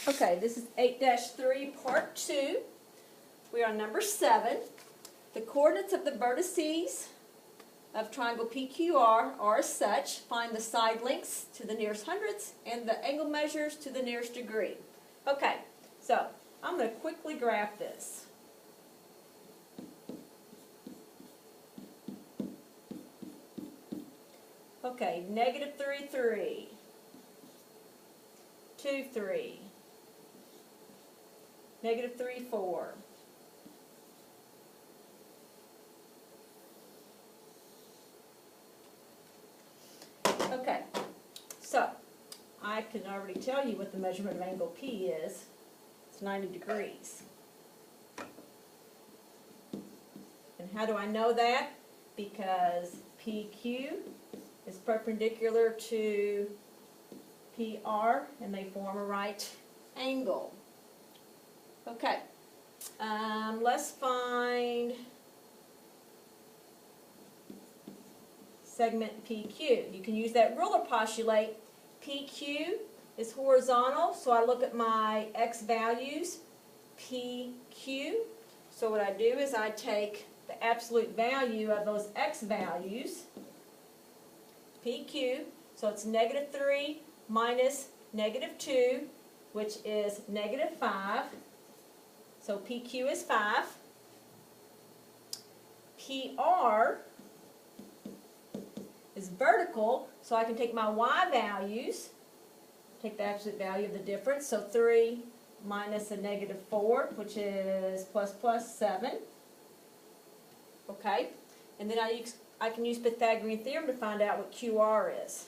Okay, this is 8-3, part 2. We are on number 7. The coordinates of the vertices of triangle PQR are as such. Find the side lengths to the nearest hundredths and the angle measures to the nearest degree. Okay, so I'm going to quickly graph this. Okay, -3, 3. 2, 3. -3, 4. Okay, so I can already tell you what the measurement of angle P is. It's 90 degrees. And how do I know that? Because PQ is perpendicular to PR and they form a right angle. Okay, let's find segment PQ. You can use that ruler postulate. PQ is horizontal, so I look at my x values, PQ. So what I do is I take the absolute value of those x values, PQ, so it's -3 minus -2, which is -5. So PQ is 5. PR is vertical, so I can take my y values, take the absolute value of the difference, so 3 minus a -4, which is plus 7. Okay, and then I can use Pythagorean theorem to find out what QR is.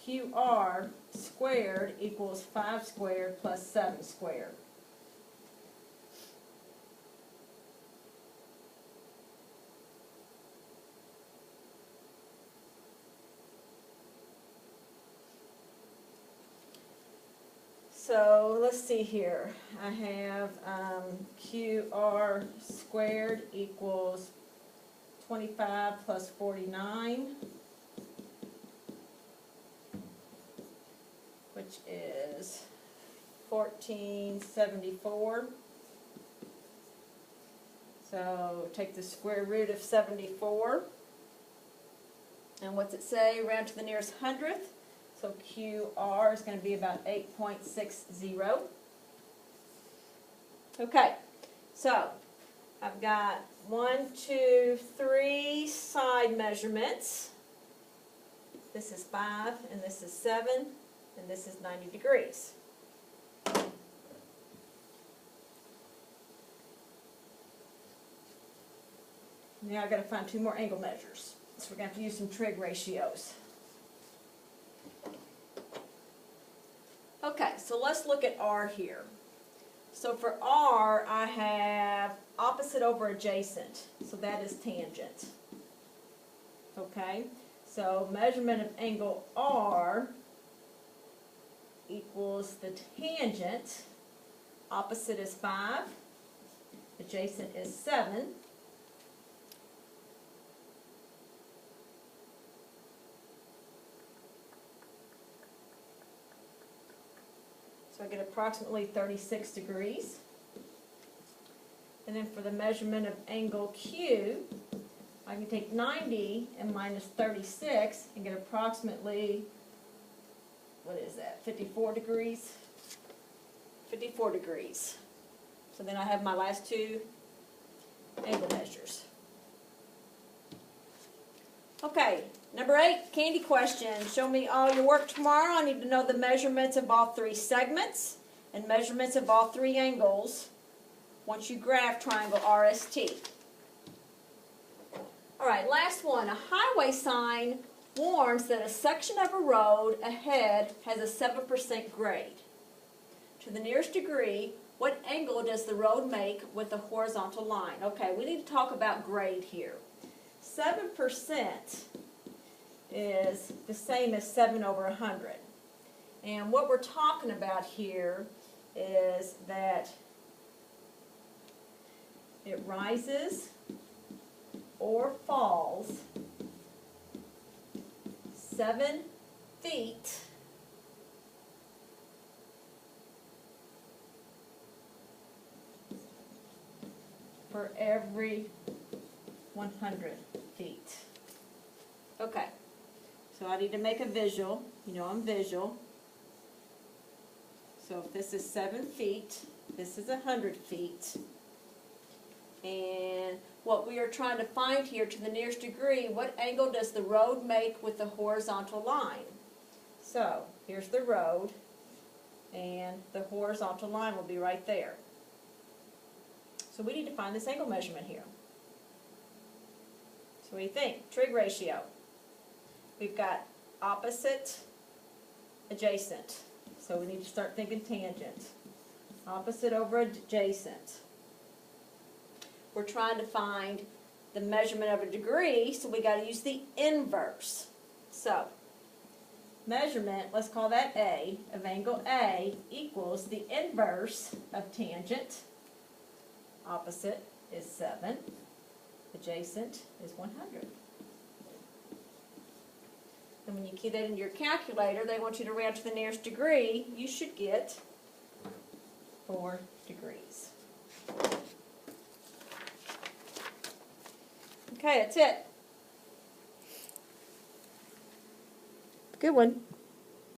QR squared equals 5 squared plus 7 squared. So let's see here. I have QR squared equals 25 plus 49, which is 1474. So take the square root of 74. And what's it say? Round to the nearest hundredth. So QR is going to be about 8.60. Okay, so I've got 1, 2, 3 side measurements. This is 5, and this is 7, and this is 90 degrees. Now I've got to find 2 more angle measures. So we're going to have to use some trig ratios. Okay, so let's look at R here. So for R, I have opposite over adjacent, so that is tangent. Okay, so measurement of angle R equals the tangent. Opposite is 5, adjacent is 7. So I get approximately 36 degrees. And then for the measurement of angle Q, I can take 90 and minus 36 and get approximately, what is that, 54 degrees? 54 degrees. So then I have my last 2 angle measures. Okay, number 8, candy question. Show me all your work tomorrow. I need to know the measurements of all 3 segments and measurements of all 3 angles once you graph triangle RST. All right, last one. A highway sign warns that a section of a road ahead has a 7% grade. To the nearest degree, what angle does the road make with the horizontal line? Okay, we need to talk about grade here. 7% is the same as 7 over 100. And what we're talking about here is that it rises or falls 7 feet for every 100 feet. Okay, so I need to make a visual. You know I'm visual. So if this is 7 feet, this is 100 feet. And what we are trying to find here, to the nearest degree, what angle does the road make with the horizontal line? So here's the road, and the horizontal line will be right there. So we need to find this angle measurement here. So what do you think? Trig ratio. We've got opposite, adjacent. So we need to start thinking tangent. Opposite over adjacent. We're trying to find the measurement of a degree, so we got to use the inverse. So measurement, let's call that A, of angle A equals the inverse of tangent. Opposite is 7. Adjacent is 100. And when you key that into your calculator, they want you to round to the nearest degree. You should get 4 degrees. Okay, that's it. Good one.